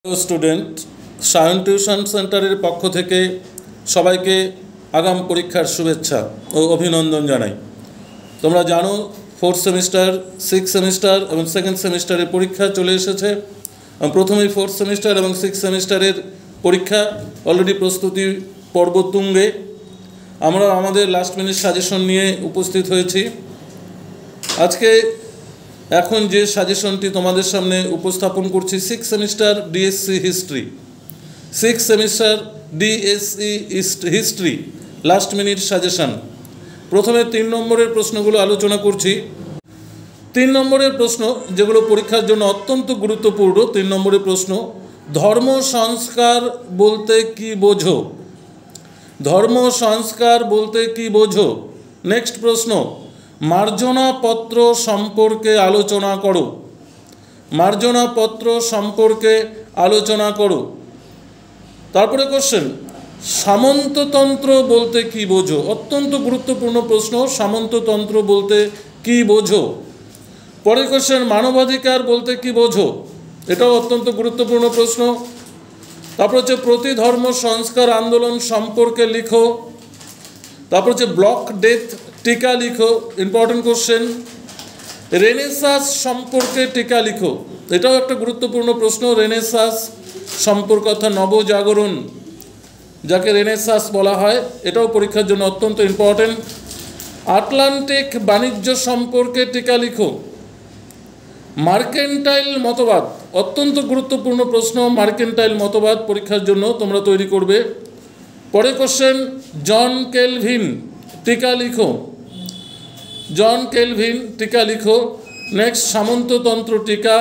Student Sayan tuition সেন্টারের পক্ষ থেকে সবাইকে আগাম পরীক্ষার শুভেচ্ছা ও অভিনন্দন জানাই। তোমরা জানো 4th সেমিস্টার 6th সেমিস্টার এবং 2nd সেমিস্টারের পরীক্ষা চলে এসেছে। প্রথমেই 4th সেমিস্টার এবং 6th সেমিস্টারের পরীক্ষা অলরেডি প্রস্তুতি পর্ব তুঙ্গে। আমরা আমাদের লাস্ট মিনিট সাজেশন নিয়ে উপস্থিত হয়েছি। আজকে এখন যে সাজেশনটি তোমাদের সামনে উপস্থাপন করছি 6th semester DSC history, 6th semester DSC history last minute suggestion. প্রথমে 3 নম্বরের প্রশ্নগুলো আলোচনা করছি। 3 নম্বরের প্রশ্ন যেগুলো পরীক্ষার জন্য অত্যন্ত গুরুত্বপূর্ণ। 3 নম্বরের প্রশ্ন, ধর্ম সংস্কার বলতে কি বোঝো? ধর্ম সংস্কার বলতে কি বোঝো? নেক্সট প্রশ্ন, মার্জনা পত্র সম্পর্কে আলোচনা করো। মার্জনা পত্র সম্পর্কে আলোচনা করো। তারপরে কোশ্চেন, সামন্ততন্ত্র বলতে কি বোঝো? অত্যন্ত গুরুত্বপূর্ণ প্রশ্ন, সামন্ততন্ত্র বলতে কি বোঝো? পরের কোশ্চেন, মানবাধিকার বলতে কি বোঝো? এটাও অত্যন্ত গুরুত্বপূর্ণ প্রশ্ন। তারপর হচ্ছে প্রতি ধর্ম সংস্কার আন্দোলন সম্পর্কে লিখো। তারপর হচ্ছে ব্লক ডেথ টিকা লিখো, ইম্পর্টেন্ট কোশ্চেন। রেনেসাঁস সম্পর্কে টিকা লিখো, এটাও একটা গুরুত্বপূর্ণ প্রশ্ন। রেনেসাঁস সম্পর্কে অর্থাৎ নবজাগরণ, যাকে রেনেসাঁস বলা হয়, এটাও পরীক্ষার জন্য অত্যন্ত ইম্পর্টেন্ট। আটলান্টিক বাণিজ্য সম্পর্কে টিকা লিখো। মার্কেন্টাইল মতবাদ, অত্যন্ত গুরুত্বপূর্ণ প্রশ্ন। মার্কেন্টাইল মতবাদ পরীক্ষার জন্য তোমরা তৈরি করবে। পরে কোশ্চেন, জন কেলভিন টিকা লিখো। জন কেলভিন টিকা লিখো। নেক্সট, সামন্ততন্ত্র টিকা,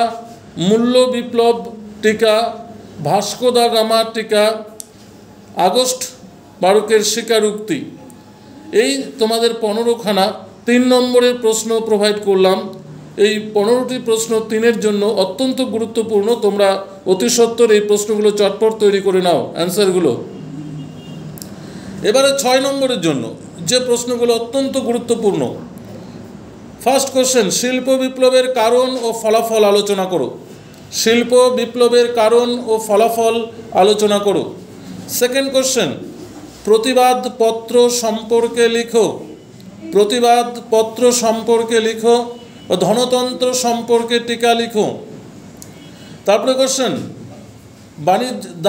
মূল্য বিপ্লব টিকা, ভাস্কো দা গামা টিকা, আগস্ট 12-এর স্বীকারোক্তি। এই তোমাদের 15খানা 3 নম্বরের প্রশ্ন প্রোভাইড করলাম। এই 15টি প্রশ্ন 3-এর জন্য অত্যন্ত গুরুত্বপূর্ণ। তোমরা অতি সত্বর এই প্রশ্নগুলো চটপট তৈরি করে নাও, অ্যান্সারগুলো। এবারে 6 নম্বরের জন্য যে প্রশ্নগুলো অত্যন্ত গুরুত্বপূর্ণ। ফার্স্ট কোশ্চেন, শিল্প বিপ্লবের কারণ ও ফলাফল আলোচনা করো। শিল্প বিপ্লবের কারণ ও ফলাফল আলোচনা করো। সেকেন্ড কোশ্চেন, প্রতিবাদ পত্র সম্পর্কে লিখো। প্রতিবাদ পত্র সম্পর্কে লিখো ও ধনতন্ত্র সম্পর্কে টিকা লিখো। তারপরে কোশ্চেন,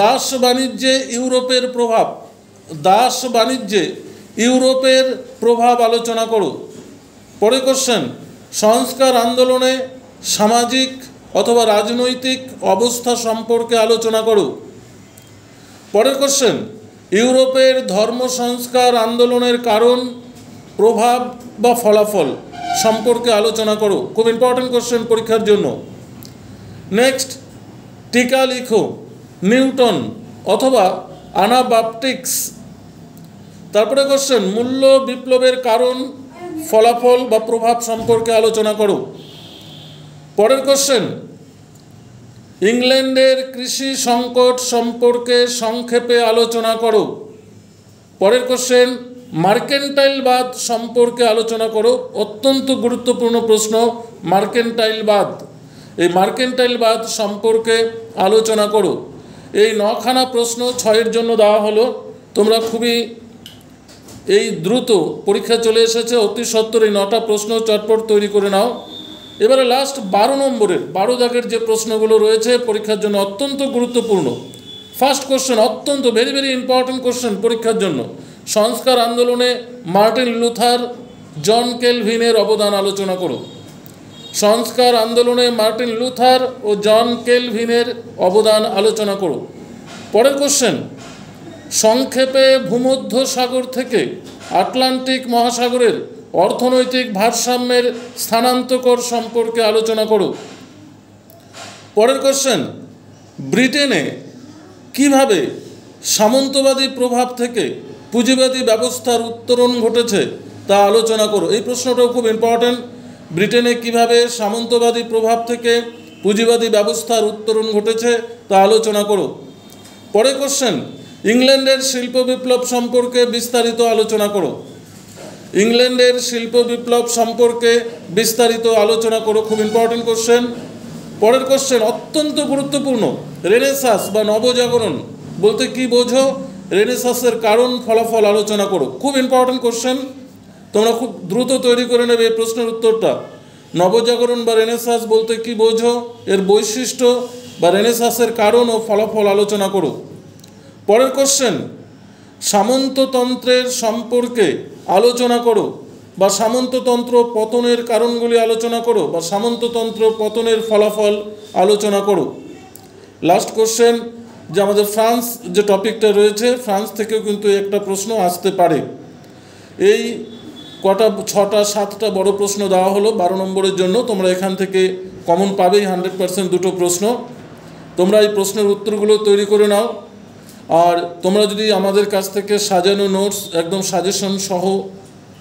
দাস বাণিজ্যে ইউরোপের প্রভাব। দাস বাণিজ্যে ইউরোপের প্রভাব আলোচনা করো। পরে কোশ্চেন, সংস্কার আন্দোলনে সামাজিক অথবা রাজনৈতিক অবস্থা সম্পর্কে আলোচনা করো। পরের কোশ্চেন, ইউরোপের ধর্ম সংস্কার আন্দোলনের কারণ, প্রভাব বা ফলাফল সম্পর্কে আলোচনা করো। খুব ইম্পর্টেন্ট কোশ্চেন পরীক্ষার জন্য। নেক্সট, টিকা লিখো, নিউটন অথবা আনাবাপটিক্স। তারপরে কোশ্চেন, মূল্য বিপ্লবের কারণ, ফলাফল বা প্রভাব সম্পর্কে আলোচনা করো। পরের কোশ্চেন, ইংল্যান্ডের কৃষি সংকট সম্পর্কে সংক্ষেপে আলোচনা করো। পরের কোশ্চেন, মার্কেন্টাইলবাদ সম্পর্কে আলোচনা করো। অত্যন্ত গুরুত্বপূর্ণ প্রশ্ন, মার্কেন্টাইলবাদ। এই মার্কেন্টাইলবাদ সম্পর্কে আলোচনা করো। এই 9খানা প্রশ্ন 6-এর জন্য দেওয়া হলো। তোমরা খুবই এই দ্রুত, পরীক্ষা চলে এসেছে, অতি সত্বর এই 9টা প্রশ্ন চটপট তৈরি করে নাও। এবারে লাস্ট 12 নম্বরের 12 দাগের যে প্রশ্নগুলো রয়েছে পরীক্ষার জন্য অত্যন্ত গুরুত্বপূর্ণ। ফার্স্ট কোশ্চেন, অত্যন্ত ভেরি ভেরি ইম্পর্টেন্ট কোশ্চেন পরীক্ষার জন্য। সংস্কার আন্দোলনে মার্টিন লুথার, জন কেলভিনের অবদান আলোচনা করো। সংস্কার আন্দোলনে মার্টিন লুথার ও জন কেলভিনের অবদান আলোচনা করো। পরের কোশ্চেন, সংক্ষেপে ভূমধ্য সাগর থেকে আটলান্টিক মহাসাগরের অর্থনৈতিক ভারসাম্যের স্থানান্তর সম্পর্কে আলোচনা করো। পরের কোশ্চেন, ব্রিটেনে কিভাবে সামন্তবাদী প্রভাব থেকে পুঁজিবাদী ব্যবস্থার উত্তরণ ঘটেছে তা আলোচনা করো। এই প্রশ্নটাও খুব ইম্পর্টেন্ট। ব্রিটেনে কিভাবে সামন্তবাদী প্রভাব থেকে পুঁজিবাদী ব্যবস্থার উত্তরণ ঘটেছে তা আলোচনা করো। পরের কোশ্চেন, ইংল্যান্ডের শিল্প বিপ্লব সম্পর্কে বিস্তারিত আলোচনা করো। ইংল্যান্ডের শিল্প বিপ্লব সম্পর্কে বিস্তারিত আলোচনা করো, খুব ইম্পর্টেন্ট কোশ্চেন। পরের কোশ্চেন অত্যন্ত গুরুত্বপূর্ণ, রেনেসাঁস বা নবজাগরণ বলতে কি বোঝো? রেনেসাঁসের কারণ ফলাফল আলোচনা করো। খুব ইম্পর্টেন্ট কোশ্চেন, তোমরা খুব দ্রুত তৈরি করে নেবে এই প্রশ্নের উত্তরটা। নবজাগরণ বা রেনেসাঁস বলতে কি বোঝো, এর বৈশিষ্ট্য বা রেনেসাঁসের কারণ ও ফলাফল আলোচনা করো। পরের কোশ্চেন, সামন্ততন্ত্রের সম্পর্কে আলোচনা করো বা সামন্ততন্ত্র পতনের কারণগুলি আলোচনা করো বা সামন্ততন্ত্র পতনের ফলাফল আলোচনা করো। লাস্ট কোশ্চেন, যে আমাদের ফ্রান্স যে টপিকটা রয়েছে, ফ্রান্স থেকেও কিন্তু একটা প্রশ্ন আসতে পারে। এই কটা 6টা 7টা বড় প্রশ্ন দেওয়া হলো 12 নম্বরের জন্য। তোমরা এখান থেকে কমন পাবেই 100% দুটো প্রশ্ন। তোমরা এই প্রশ্নের উত্তরগুলো তৈরি করে নাও। আর তোমরা যদি আমাদের কাছ থেকে সাজানো নোটস একদম সাজেশন সহ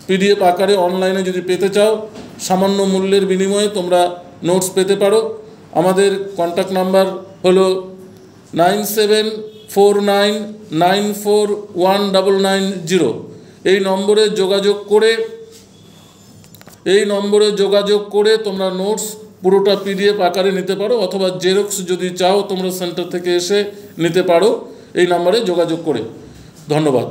PDF আকারে অনলাইনে যদি পেতে চাও, সামান্য মূল্যের বিনিময়ে তোমরা নোটস পেতে পারো। আমাদের কন্ট্যাক্ট নাম্বার হলো 9749941990। এই নম্বরে যোগাযোগ করে তোমরা নোটস পুরোটা PDF আকারে নিতে পারো, অথবা জেরক্স যদি চাও তোমরা সেন্টার থেকে এসে নিতে পারো এই নাম্বারে যোগাযোগ করে। ধন্যবাদ।